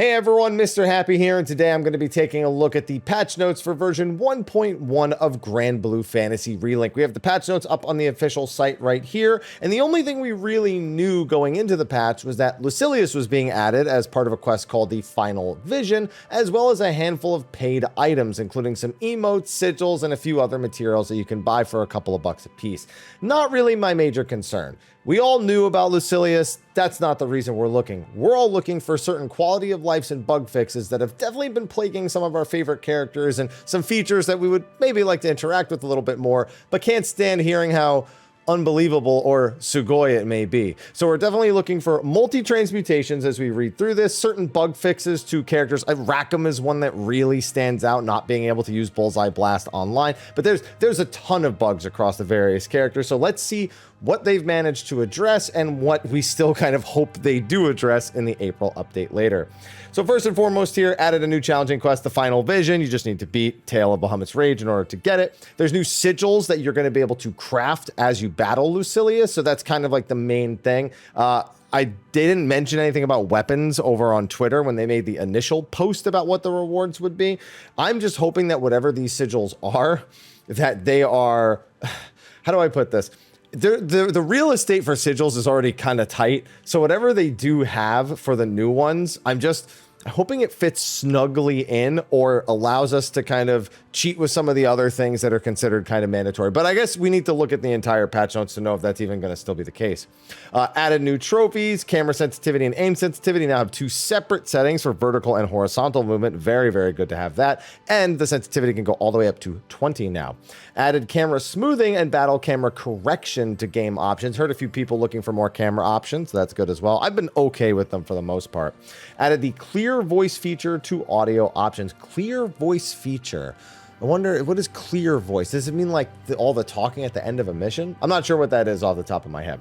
Hey everyone, Mr. Happy here, and today I'm going to be taking a look at the patch notes for version 1.1 of Granblue Fantasy Relink. We have the patch notes up on the official site right here, and the only thing we really knew going into the patch was that Lucilius was being added as part of a quest called the Final Vision, as well as a handful of paid items, including some emotes, sigils, and a few other materials that you can buy for a couple of bucks a piece. Not really my major concern. We all knew about Lucilius. That's not the reason we're looking. We're all looking for certain quality of life and bug fixes that have definitely been plaguing some of our favorite characters and some features that we would maybe like to interact with a little bit more, but can't stand hearing how unbelievable or sugoi it may be. So we're definitely looking for multi-transmutations as we read through this, certain bug fixes to characters. Rackham is one that really stands out, not being able to use Bullseye Blast online, but there's a ton of bugs across the various characters. So let's see what they've managed to address and what we still kind of hope they do address in the April update later. So first and foremost here, added a new challenging quest, the Final Vision. You just need to beat Tale of Bahamut's Rage in order to get it. There's new sigils that you're going to be able to craft as you battle Lucilius, so that's kind of like the main thing. They didn't mention anything about weapons over on Twitter when they made the initial post about what the rewards would be. I'm just hoping that whatever these sigils are, that they are, how do I put this? The real estate for sigils is already kind of tight. So whatever they do have for the new ones, I'm just hoping it fits snugly in or allows us to kind of cheat with some of the other things that are considered kind of mandatory. But I guess we need to look at the entire patch notes to know if that's even going to still be the case. Added new trophies, camera sensitivity and aim sensitivity now have two separate settings for vertical and horizontal movement. Very, very good to have that. And the sensitivity can go all the way up to 20 now. Added camera smoothing and battle camera correction to game options. Heard a few people looking for more camera options. So that's good as well. I've been okay with them for the most part. Added the clear voice feature to audio options. Clear voice feature. I wonder, what is clear voice? Does it mean like all the talking at the end of a mission? I'm not sure what that is off the top of my head.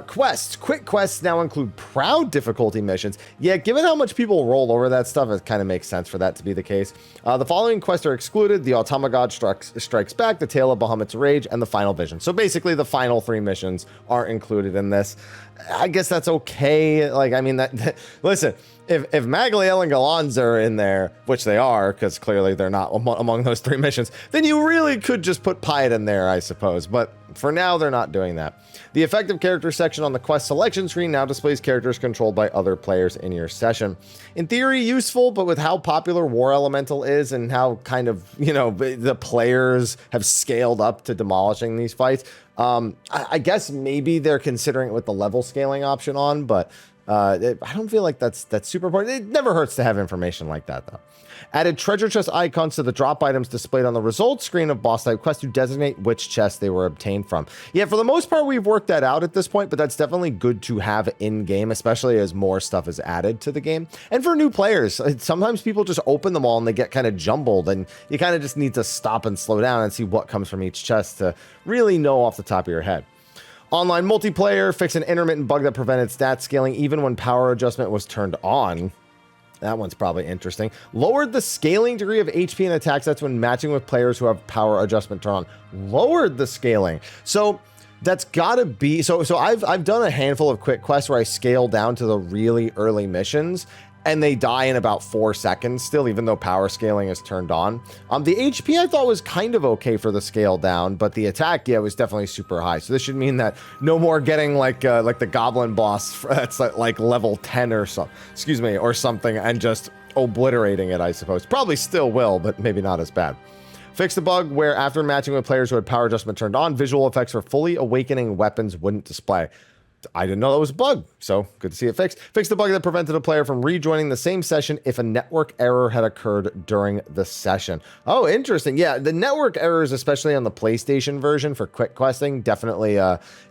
Quests. Quick quests now include proud difficulty missions. Yeah, given how much people roll over that stuff, it kind of makes sense for that to be the case. The following quests are excluded: the Automagod Strikes Back, the Tale of Bahamut's Rage, and the Final Vision. So basically the final three missions are included in this. I guess that's okay. Like, I mean, listen, if Magaliel and Galans are in there, which they are, because clearly they're not among those three missions, then you really could just put Pied in there, I suppose. But for now, they're not doing that. The effective character section on the quest selection screen now displays characters controlled by other players in your session. In theory, useful, but with how popular War Elemental is and how kind of, you know, the players have scaled up to demolishing these fights, I guess maybe they're considering it with the level scaling option on, but I don't feel like that's super important. It never hurts to have information like that, though. Added treasure chest icons to the drop items displayed on the results screen of boss type quests to designate which chest they were obtained from. Yeah, for the most part, we've worked that out at this point, but that's definitely good to have in game, especially as more stuff is added to the game. And for new players, sometimes people just open them all and they get kind of jumbled, and you kind of just need to stop and slow down and see what comes from each chest to really know off the top of your head. Online multiplayer, fix an intermittent bug that prevented stat scaling even when power adjustment was turned on. That one's probably interesting. Lowered the scaling degree of HP and attack sets when matching with players who have power adjustment turned on. Lowered the scaling. So that's gotta be, so I've done a handful of quick quests where I scale down to the really early missions, and they die in about 4 seconds still, even though power scaling is turned on. The HP I thought was kind of okay for the scale down, but the attack, yeah, was definitely super high. So this should mean that no more getting like the goblin boss that's like level 10 or so, excuse me, or something, and just obliterating it, I suppose. Probably still will, but maybe not as bad. Fix the bug where after matching with players who had power adjustment turned on, visual effects for fully awakening weapons wouldn't display. I didn't know that was a bug, so good to see it fixed. Fix the bug that prevented a player from rejoining the same session if a network error had occurred during the session. Oh, interesting. Yeah, the network errors, especially on the PlayStation version for quick questing, definitely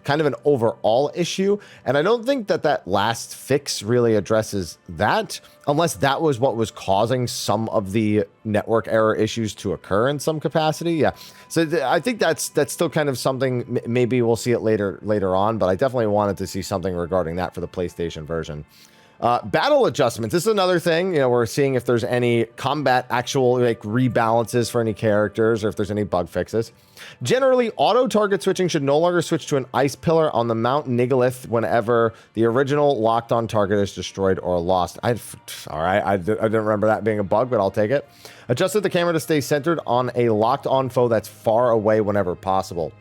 kind of an overall issue. And I don't think that last fix really addresses that, unless that was what was causing some of the network error issues to occur in some capacity. Yeah, so I think that's still kind of something. Maybe we'll see it later on, but I definitely wanted to see something regarding that for the PlayStation version. Battle adjustments. This is another thing. You know, we're seeing if there's any combat actual like rebalances for any characters or if there's any bug fixes. Generally, auto target switching should no longer switch to an ice pillar on the Mount Niggalith whenever the original locked on target is destroyed or lost. All right, I didn't remember that being a bug, but I'll take it. Adjusted the camera to stay centered on a locked on foe that's far away whenever possible.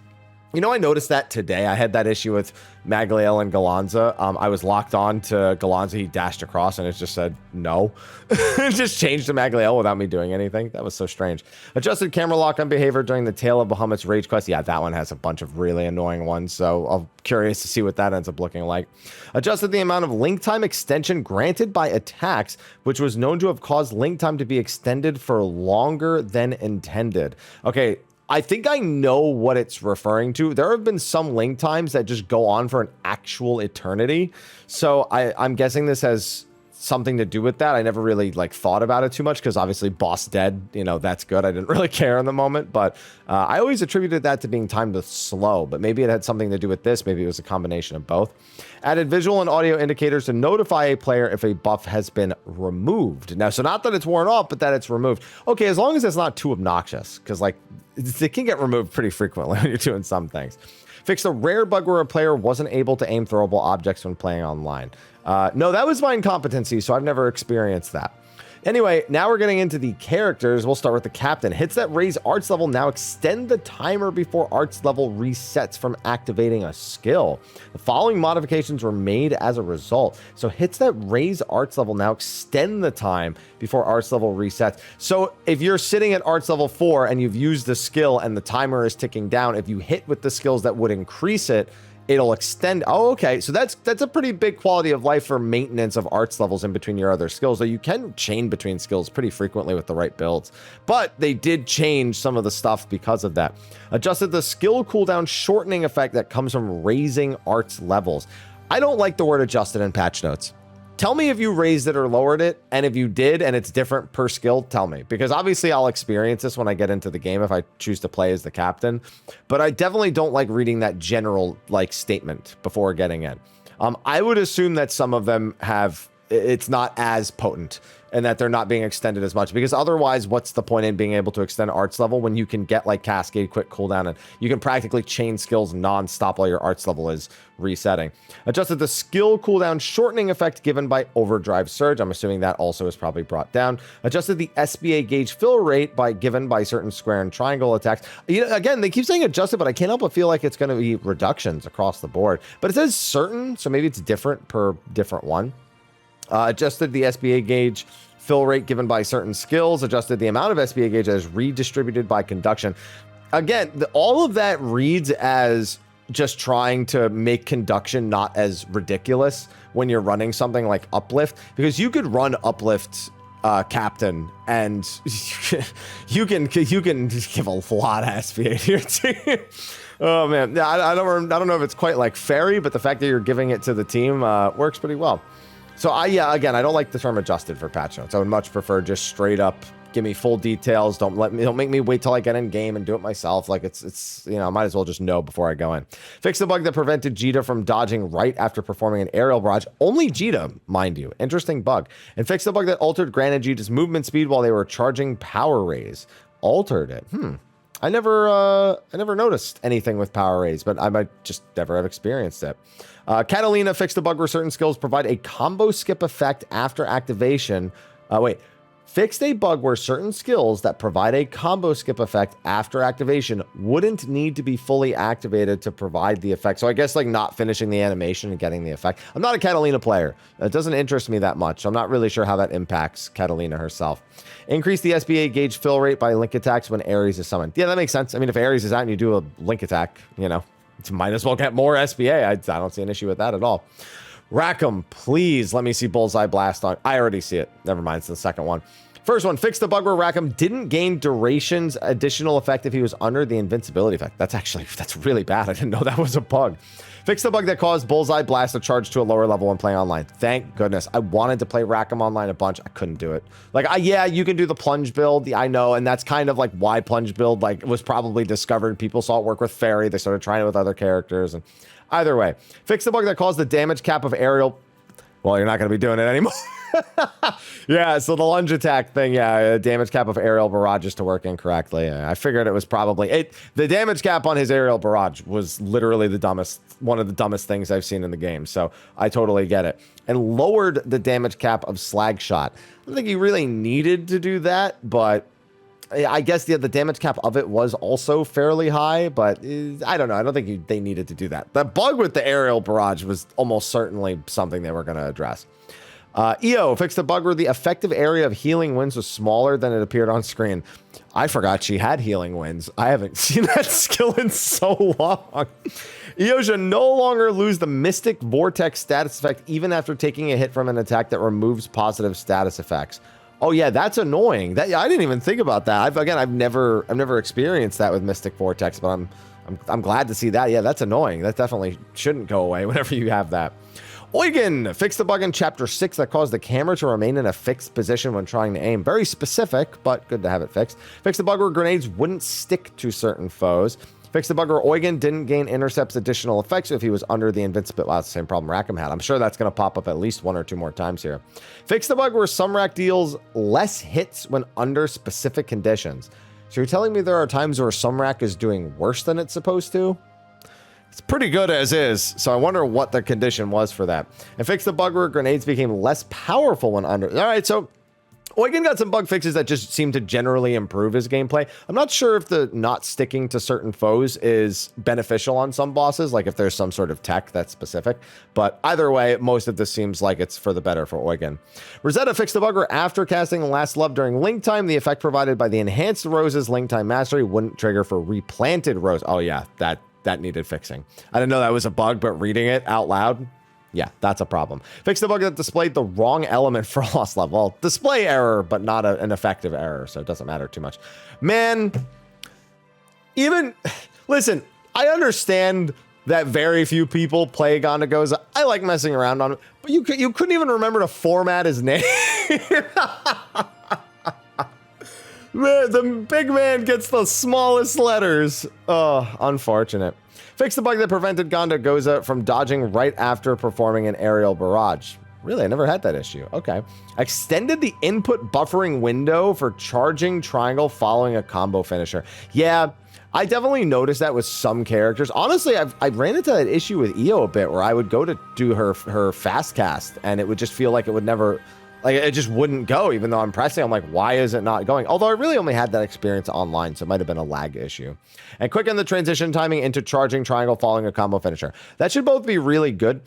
You know, I noticed that today. I had that issue with Magliel and Galanza. I was locked on to Galanza. He dashed across and it just said no. It just changed to Magliel without me doing anything. That was so strange. Adjusted camera lock on behavior during the Tale of Bahamut's Rage quest. Yeah, that one has a bunch of really annoying ones. So I'm curious to see what that ends up looking like. Adjusted the amount of link time extension granted by attacks, which was known to have caused link time to be extended for longer than intended. Okay. I think I know what it's referring to. There have been some link times that just go on for an actual eternity. So I'm guessing this has something to do with that. I never really like thought about it too much because obviously boss dead, you know, that's good. I didn't really care in the moment, but I always attributed that to being timed with slow, but maybe it had something to do with this. Maybe it was a combination of both. Added visual and audio indicators to notify a player if a buff has been removed. Now, so not that it's worn off, but that it's removed. Okay, as long as it's not too obnoxious, because like it can get removed pretty frequently when you're doing some things. Fixed a rare bug where a player wasn't able to aim throwable objects when playing online. No, that was my incompetency, so I've never experienced that. Anyway, now we're getting into the characters. We'll start with the captain. Hits that raise arts level now extend the timer before arts level resets from activating a skill. The following modifications were made as a result. So hits that raise arts level now extend the time before arts level resets. So if you're sitting at arts level 4 and you've used the skill and the timer is ticking down, if you hit with the skills that would increase it, it'll extend. Oh, okay. So that's a pretty big quality of life for maintenance of arts levels in between your other skills. So you can chain between skills pretty frequently with the right builds, but they did change some of the stuff because of that. Adjusted the skill cooldown shortening effect that comes from raising arts levels. I don't like the word adjusted in patch notes. Tell me if you raised it or lowered it, and if you did and it's different per skill, tell me. Because obviously I'll experience this when I get into the game if I choose to play as the captain. But I definitely don't like reading that general like statement before getting in. I would assume that some of them have, it's not as potent and that they're not being extended as much, because otherwise what's the point in being able to extend arts level when you can get like cascade quick cooldown and you can practically chain skills non-stop while your arts level is resetting. Adjusted the skill cooldown shortening effect given by overdrive surge. I'm assuming that also is probably brought down. Adjusted the SBA gauge fill rate given by certain square and triangle attacks. You know, again, they keep saying adjusted, but I can't help but feel like it's going to be reductions across the board, but it says certain, so maybe it's different per different one. Adjusted the SBA gauge fill rate given by certain skills. Adjusted the amount of SBA gauge as redistributed by conduction. Again, all of that reads as just trying to make conduction not as ridiculous when you're running something like uplift, because you could run uplift captain and you can give a lot of SBA here too. Oh man, I don't know if it's quite like fairy, but the fact that you're giving it to the team works pretty well. So again, I don't like the term adjusted for patch notes. I would much prefer just straight up give me full details. Don't make me wait till I get in game and do it myself. Like it's you know, I might as well just know before I go in. Fix the bug that prevented Jita from dodging right after performing an aerial barrage. Only Jita, mind you. Interesting bug. And fix the bug that altered Gran and Jita's movement speed while they were charging power rays. Altered it. I never noticed anything with power rays, but I might just never have experienced it. Catalina fixed the bug where certain skills provide a combo skip effect after activation. Fixed a bug where certain skills that provide a combo skip effect after activation wouldn't need to be fully activated to provide the effect. So I guess like not finishing the animation and getting the effect. I'm not a Catalina player. It doesn't interest me that much. So I'm not really sure how that impacts Catalina herself. Increase the SBA gauge fill rate by link attacks when Ares is summoned. Yeah, that makes sense. I mean, if Ares is out and you do a link attack, you know, you might as well get more SBA. I don't see an issue with that at all. Rackham, please let me see Bullseye Blast on. I already see it. Never mind. It's the second one. First one, fix the bug where Rackham didn't gain duration's additional effect if he was under the invincibility effect. That's really bad. I didn't know that was a bug. Fix the bug that caused Bullseye Blast to charge to a lower level when playing online. Thank goodness. I wanted to play Rackham online a bunch. I couldn't do it. Like, yeah, you can do the plunge build. I know, and that's kind of like why plunge build was probably discovered. People saw it work with Fairy. They started trying it with other characters. And either way, fix the bug that caused the damage cap of aerial. Well, you're not going to be doing it anymore. Yeah, so the lunge attack thing, yeah, damage cap of aerial barrages to work incorrectly. I figured it was probably the damage cap on his aerial barrage was literally one of the dumbest things I've seen in the game. So I totally get it. And lowered the damage cap of slag shot. I don't think he really needed to do that, but I guess the damage cap of it was also fairly high, but I don't know. I don't think they needed to do that. The bug with the aerial barrage was almost certainly something they were going to address. EO fixed the bug where the effective area of healing winds was smaller than it appeared on screen. I forgot she had healing winds. I haven't seen that skill in so long. EO should no longer lose the Mystic Vortex status effect even after taking a hit from an attack that removes positive status effects. Oh yeah, that's annoying. I didn't even think about that. I've never experienced that with Mystic Vortex, but I'm glad to see that. Yeah, that's annoying. That definitely shouldn't go away whenever you have that. Eugen fixed the bug in Chapter 6 that caused the camera to remain in a fixed position when trying to aim. Very specific, but good to have it fixed. Fixed the bug where grenades wouldn't stick to certain foes. Fixed the bug where Eugen didn't gain intercepts additional effects if he was under the invincibility. Wow, that's the same problem Rackham had. I'm sure that's going to pop up at least 1 or 2 more times here. Fixed the bug where Sumrak deals less hits when under specific conditions. So you're telling me there are times where Sumrak is doing worse than it's supposed to? It's pretty good as is, so I wonder what the condition was for that. And fixed the bug where grenades became less powerful when under. All right, so Eugen got some bug fixes that just seem to generally improve his gameplay. I'm not sure if the not sticking to certain foes is beneficial on some bosses, like if there's some sort of tech that's specific. But either way, most of this seems like it's for the better for Eugen. Rosetta fixed the bug where after casting Last Love during Link Time, the effect provided by the enhanced Rose's Link Time Mastery wouldn't trigger for replanted Rose. Oh yeah, that needed fixing. I didn't know that was a bug, but reading it out loud, yeah, that's a problem. Fix the bug that displayed the wrong element for Lost Love. Well, display error, but not an effective error, so it doesn't matter too much. Man, listen, I understand that very few people play Gondagoza. I like messing around on it, but you couldn't even remember to format his name. Man, the big man gets the smallest letters. Oh, unfortunate. Fix the bug that prevented Gondagoza from dodging right after performing an aerial barrage. Really, I never had that issue. Okay. Extended the input buffering window for charging triangle following a combo finisher. Yeah, I definitely noticed that with some characters. Honestly, I ran into that issue with Io a bit where I would go to do her fast cast and it would just feel like it would never... Like, it just wouldn't go, even though I'm pressing. I'm like, why is it not going? Although I really only had that experience online, so it might have been a lag issue. And quicken the transition timing into charging triangle following a combo finisher. That should both be really good.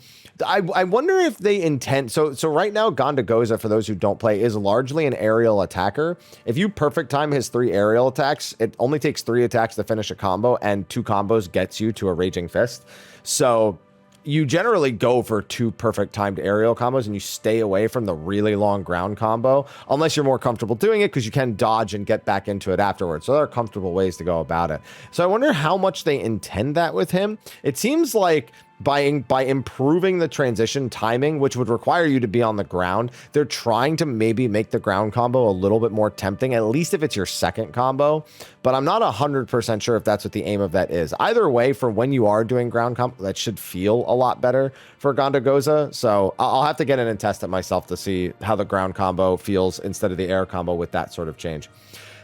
I wonder if they intend... So right now, Gondagoza, for those who don't play, is largely an aerial attacker. If you perfect time his 3 aerial attacks, it only takes 3 attacks to finish a combo, and 2 combos gets you to a Raging Fist. So... you generally go for 2 perfect timed aerial combos and you stay away from the really long ground combo unless you're more comfortable doing it because you can dodge and get back into it afterwards. So there are comfortable ways to go about it. So I wonder how much they intend that with him. It seems like by improving the transition timing, which would require you to be on the ground, they're trying to maybe make the ground combo a little bit more tempting, at least if it's your second combo. But I'm not 100% sure if that's what the aim of that is. Either way, for when you are doing ground combo, that should feel a lot better for Gondagoza. So I'll have to get in and test it myself to see how the ground combo feels instead of the air combo with that sort of change.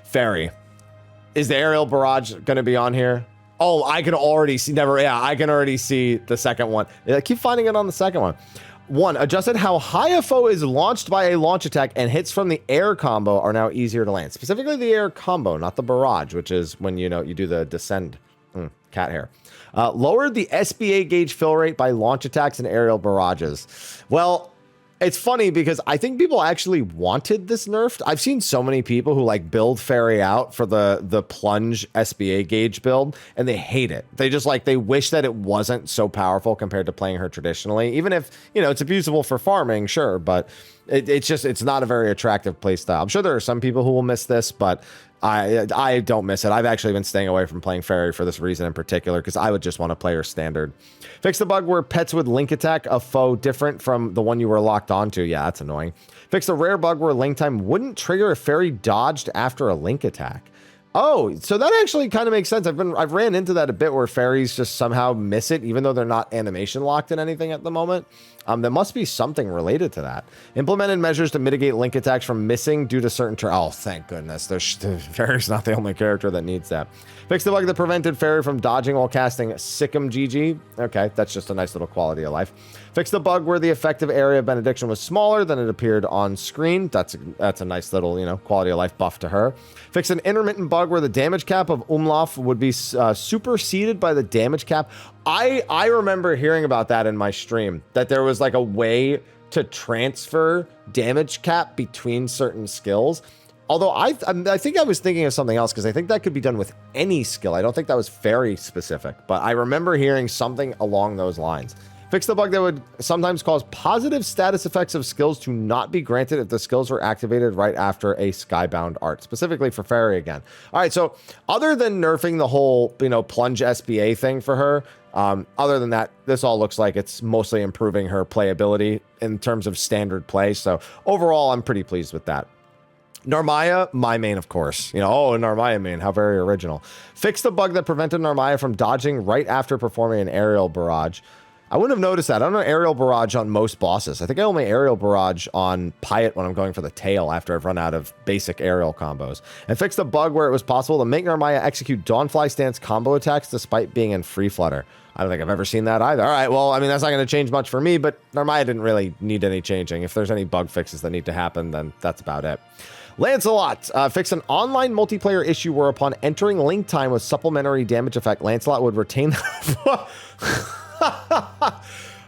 Fairy. Is the aerial barrage going to be on here? Oh, I can already see, I can already see the second one. I keep finding it on the second one. 1, adjusted how high a foe is launched by a launch attack and hits from the air combo are now easier to land. Specifically the air combo, not the barrage, which is when, you do the descend. Cat hair. Lowered the SBA gauge fill rate by launch attacks and aerial barrages. Well, it's funny because I think people actually wanted this nerfed. I've seen so many people who like build Fairy out for the plunge SBA gauge build and they hate it. They just they wish that it wasn't so powerful compared to playing her traditionally. Even if, it's abusable for farming, sure, but it's not a very attractive play style. I'm sure there are some people who will miss this, but I don't miss it. I've actually been staying away from playing Fairy for this reason in particular, because I would just want to play her standard. Fix the bug where pets would link attack a foe different from the one you were locked onto. Yeah, that's annoying. Fix the rare bug where link time wouldn't trigger if Fairy dodged after a link attack. Oh, so that actually kind of makes sense. I've ran into that a bit where fairies just somehow miss it, even though they're not animation locked in anything at the moment. There must be something related to that. Implemented measures to mitigate Link attacks from missing due to certain oh, thank goodness. Fairy's not the only character that needs that. Fix the bug that prevented Fairy from dodging while casting Sikkim GG. Okay, that's just a nice little quality of life. Fix the bug where the effective area of Benediction was smaller than it appeared on screen. That's a nice little, you know, quality of life buff to her. Fix an intermittent bug where the damage cap of Umlauf would be superseded by the damage cap. I remember hearing about that in my stream, that there was like a way to transfer damage cap between certain skills. Although I think I was thinking of something else, because I think that could be done with any skill. I don't think that was fairy specific, but I remember hearing something along those lines. Fix the bug that would sometimes cause positive status effects of skills to not be granted if the skills were activated right after a Skybound art, specifically for Fairy again. All right, so other than nerfing the whole, you know, plunge SBA thing for her, other than that, this all looks like it's mostly improving her playability in terms of standard play. So overall, I'm pretty pleased with that. Narmaya, my main, of course. You know, oh, Narmaya main, how very original. Fix the bug that prevented Narmaya from dodging right after performing an aerial barrage. I wouldn't have noticed that. I don't know aerial barrage on most bosses. I think I only aerial barrage on Pyat when I'm going for the tail after I've run out of basic aerial combos. And fix the bug where it was possible to make Narmaya execute Dawnfly stance combo attacks despite being in free flutter. I don't think I've ever seen that either. All right, well, I mean, that's not going to change much for me, but Narmaya didn't really need any changing. If there's any bug fixes that need to happen, then that's about it. Lancelot, fix an online multiplayer issue where upon entering Link time with supplementary damage effect, Lancelot would retain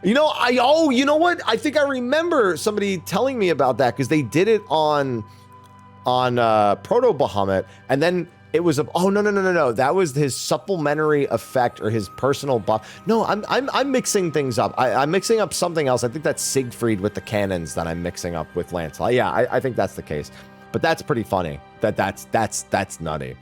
you know, you know what? I think I remember somebody telling me about that, because they did it on Proto Bahamut, and then it was no. That was his supplementary effect or his personal buff. No, I'm mixing things up. I'm mixing up something else. I think that's Siegfried with the cannons that I'm mixing up with Lancelot. Yeah, I think that's the case. But that's pretty funny. That's nutty.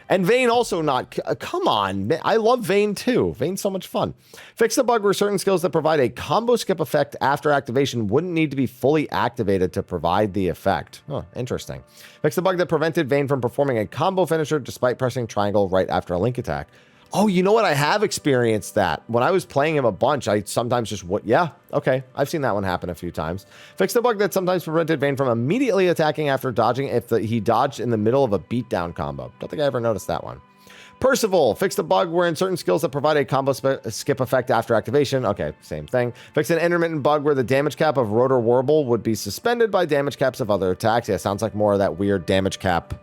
And Vayne also not... come on. I love Vayne too. Vayne's so much fun. Fix the bug where certain skills that provide a combo skip effect after activation wouldn't need to be fully activated to provide the effect. Oh, interesting. Fix the bug that prevented Vayne from performing a combo finisher despite pressing triangle right after a Link attack. Oh, you know what? I have experienced that. When I was playing him a bunch, I sometimes just... yeah, okay. I've seen that one happen a few times. Fix the bug that sometimes prevented Vayne from immediately attacking after dodging if he dodged in the middle of a beatdown combo. Don't think I ever noticed that one. Percival, fix the bug where in certain skills that provide a combo skip effect after activation. Okay, same thing. Fix an intermittent bug where the damage cap of Rotor Warble would be suspended by damage caps of other attacks. Yeah, sounds like more of that weird damage cap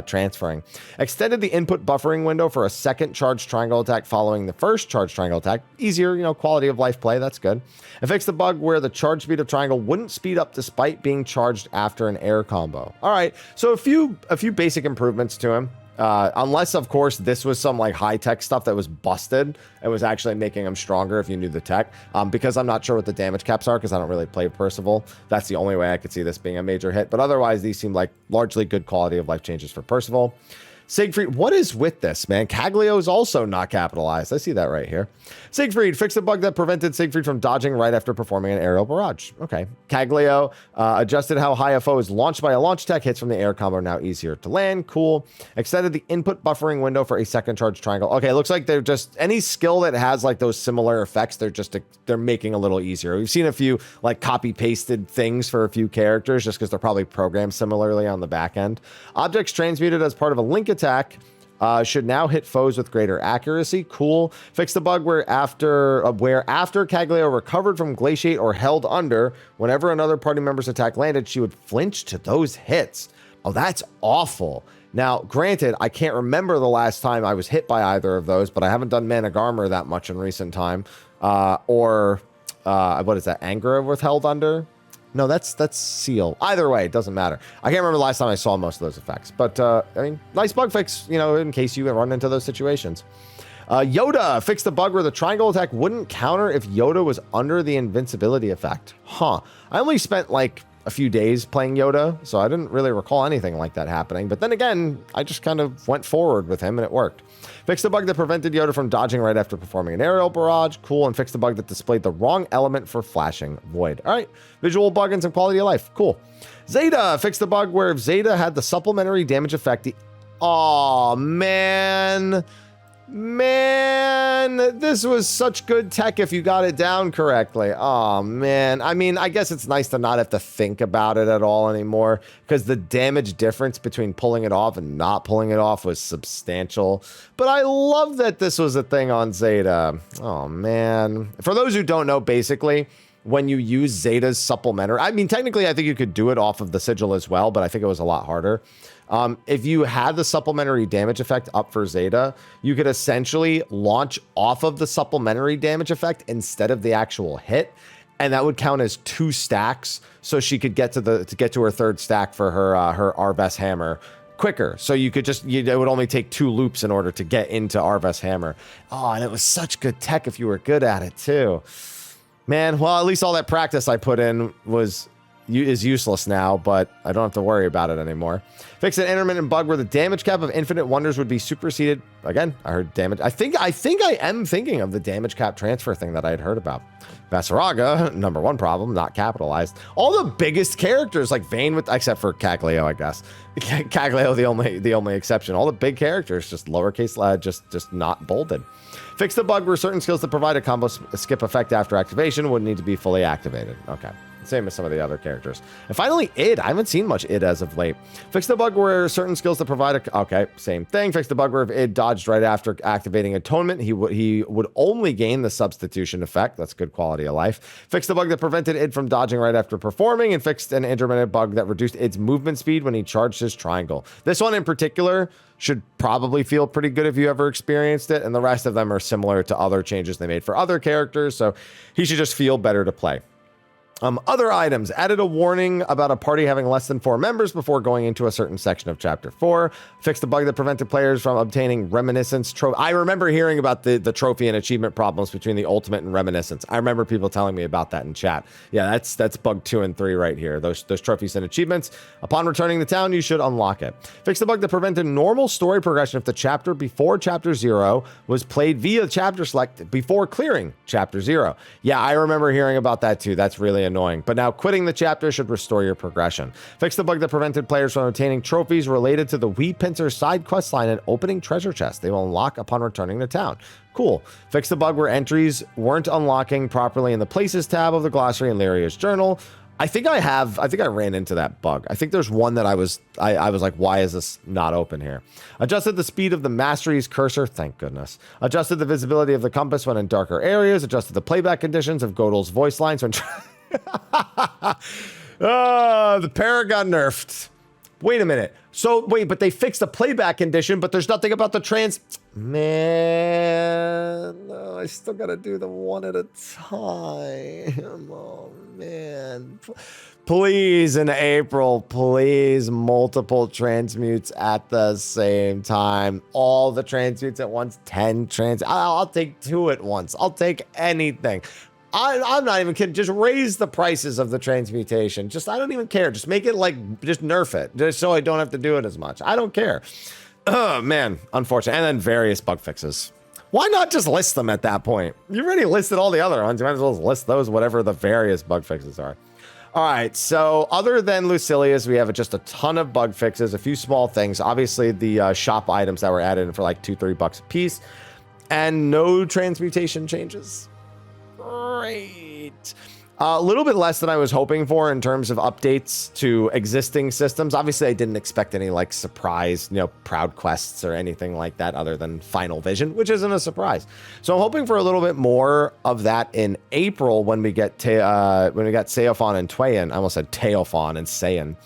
transferring. Extended the input buffering window for a second charged triangle attack following the first charged triangle attack. Easier, you know, quality of life play. That's good. And fix the bug where the charge speed of triangle wouldn't speed up despite being charged after an air combo. All right, so a few basic improvements to him. Unless, of course, this was some like high-tech stuff that was busted and was actually making him stronger if you knew the tech. Because I'm not sure what the damage caps are, because I don't really play Percival. That's the only way I could see this being a major hit. But otherwise, these seem like largely good quality of life changes for Percival. Siegfried, what is with this, man? Caglio is also not capitalized. I see that right here. Siegfried, fix the bug that prevented Siegfried from dodging right after performing an aerial barrage. Okay. Caglio adjusted how high a foe is launched by a launch attack. Hits from the air combo are now easier to land. Cool. Extended the input buffering window for a second charge triangle. Okay, looks like they're just... any skill that has like those similar effects, they're making a little easier. We've seen a few like copy-pasted things for a few characters just because they're probably programmed similarly on the back end. Objects transmuted as part of a Link attack should now hit foes with greater accuracy. Cool. Fix the bug where after Caglio recovered from Glaciate or held under, whenever another party member's attack landed, she would flinch to those hits. Oh, that's awful. Now, granted, I can't remember the last time I was hit by either of those, but I haven't done Mana Garmer that much in recent time. What is that? Angra with held under? No, that's Seal. Either way, it doesn't matter. I can't remember the last time I saw most of those effects. But, I mean, nice bug fix, you know, in case you run into those situations. Yoda, fix the bug where the triangle attack wouldn't counter if Yoda was under the invincibility effect. Huh. I only spent, like, a few days playing Yoda, so I didn't really recall anything like that happening. But then again, I just kind of went forward with him, and it worked. Fix the bug that prevented Yoda from dodging right after performing an aerial barrage. Cool. And fix the bug that displayed the wrong element for flashing Void. All right. Visual bug and some quality of life. Cool. Zeta, fix the bug where if Zeta had the supplementary damage effect... oh, man. Man, this was such good tech if you got it down correctly. Oh, man. I mean, I guess it's nice to not have to think about it at all anymore because the damage difference between pulling it off and not pulling it off was substantial. But I love that this was a thing on Zeta. Oh, man. For those who don't know, basically, when you use Zeta's supplementary, I mean, technically, I think you could do it off of the sigil as well, but I think it was a lot harder. If you had the supplementary damage effect up for Zeta, you could essentially launch off of the supplementary damage effect instead of the actual hit, and that would count as 2 stacks. So she could get to her 3rd stack for her Arves hammer quicker. So you could just it would only take 2 loops in order to get into Arves hammer. Oh, and it was such good tech if you were good at it too. Man, well, at least all that practice I put in is useless now, but I don't have to worry about it anymore. Fix an intermittent bug where the damage cap of Infinite Wonders would be superseded. Again, I heard damage. I think I am thinking of the damage cap transfer thing that I had heard about. Vasaraga, number 1 problem, not capitalized. All the biggest characters, like Vayne, except for Caglio, I guess. Caglio, the only exception. All the big characters, just lowercase, just not bolded. Fix the bug where certain skills that provide a combo skip effect after activation would need to be fully activated. Okay. Same as some of the other characters. And finally, id. I haven't seen much id as of late. Fix the bug where certain skills that provide okay, same thing. Fix the bug where if id dodged right after activating atonement, he would only gain the substitution effect. That's good quality of life. Fix the bug that prevented id from dodging right after performing, and fixed an intermittent bug that reduced id's movement speed when he charged his triangle. This one in particular should probably feel pretty good if you ever experienced it, and the rest of them are similar to other changes they made for other characters, so he should just feel better to play. Other items, added a warning about a party having less than 4 members before going into a certain section of Chapter 4. Fixed the bug that prevented players from obtaining Reminiscence trophy. I remember hearing about the trophy and achievement problems between the Ultimate and Reminiscence. I remember people telling me about that in chat. Yeah, that's bug 2 and 3 right here. Those trophies and achievements. Upon returning to town, you should unlock it. Fixed the bug that prevented normal story progression if the chapter before Chapter 0 was played via chapter select before clearing Chapter 0. Yeah, I remember hearing about that too. That's really annoying, but now quitting the chapter should restore your progression. Fix the bug that prevented players from obtaining trophies related to the Wee Pincer side quest line and opening treasure chests. They will unlock upon returning to town. Cool. Fix the bug where entries weren't unlocking properly in the Places tab of the glossary and Lyria's journal. I think I ran into that bug. I think there's one that I was like, why is this not open here? Adjusted the speed of the Mastery's cursor. Thank goodness. Adjusted the visibility of the compass when in darker areas. Adjusted the playback conditions of Godel's voice lines when the Paragon nerfed. Wait a minute. So, wait, but they fixed the playback condition, but there's nothing about the Man, no, I still gotta do them one at a time. Oh, man. Please, in April, please, multiple transmutes at the same time. All the transmutes at once, 10 I'll take 2 at once. I'll take anything. I'm not even kidding. Just raise the prices of the transmutation. I don't even care. Just make it just nerf it. Just so I don't have to do it as much. I don't care. Oh, man. Unfortunate. And then various bug fixes. Why not just list them at that point? You already listed all the other ones. You might as well list those, whatever the various bug fixes are. All right. So other than Lucilius, we have just a ton of bug fixes, a few small things. Obviously, the shop items that were added in for like $2-3 a piece. And no transmutation changes. Great. A little bit less than I was hoping for in terms of updates to existing systems. Obviously, I didn't expect any surprise, Proud quests or anything like that other than Final Vision, which isn't a surprise. So I'm hoping for a little bit more of that in April when we get Seophon and Twayan. I almost said Teophon and Saiyan.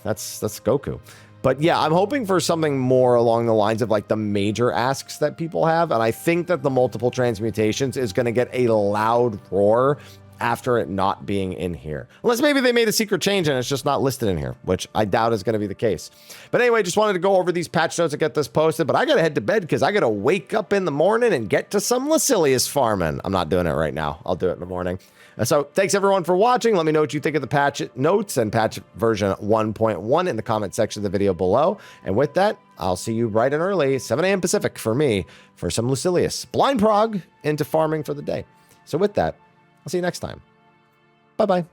That's Goku. But yeah, I'm hoping for something more along the lines of the major asks that people have. And I think that the multiple transmutations is going to get a loud roar after it not being in here. Unless maybe they made a secret change and it's just not listed in here, which I doubt is going to be the case. But anyway, just wanted to go over these patch notes and get this posted. But I got to head to bed because I got to wake up in the morning and get to some Lucilius farming. I'm not doing it right now. I'll do it in the morning. So thanks everyone for watching. Let me know what you think of the patch notes and patch version 1.1 in the comment section of the video below. And with that, I'll see you bright and early, 7 a.m. Pacific for me, for some Lucilius. Blind prog into farming for the day. So with that, I'll see you next time. Bye-bye.